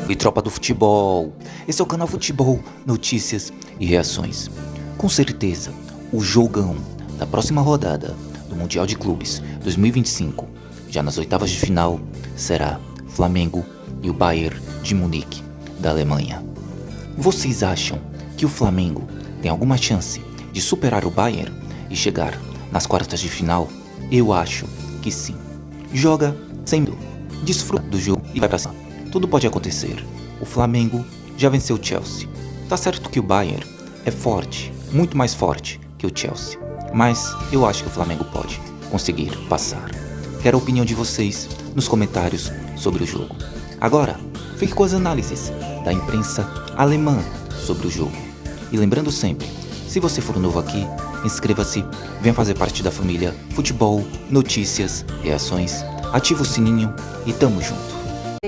E tropa do futebol, esse é o canal Futebol, Notícias e Reações. Com certeza, o jogão da próxima rodada do Mundial de Clubes 2025, já nas oitavas de final, será Flamengo e o Bayern de Munique, da Alemanha. Vocês acham que o Flamengo tem alguma chance de superar o Bayern e chegar nas quartas de final? Eu acho que sim. Joga sem medo, desfruta do jogo e vai pra cima. Tudo pode acontecer. O Flamengo já venceu o Chelsea. Tá certo que o Bayern é forte, muito mais forte que o Chelsea, mas eu acho que o Flamengo pode conseguir passar. Quero a opinião de vocês nos comentários sobre o jogo. Agora, fique com as análises da imprensa alemã sobre o jogo. E lembrando sempre, se você for novo aqui, inscreva-se, venha fazer parte da família Futebol, Notícias, Reações, ativa o sininho e tamo junto.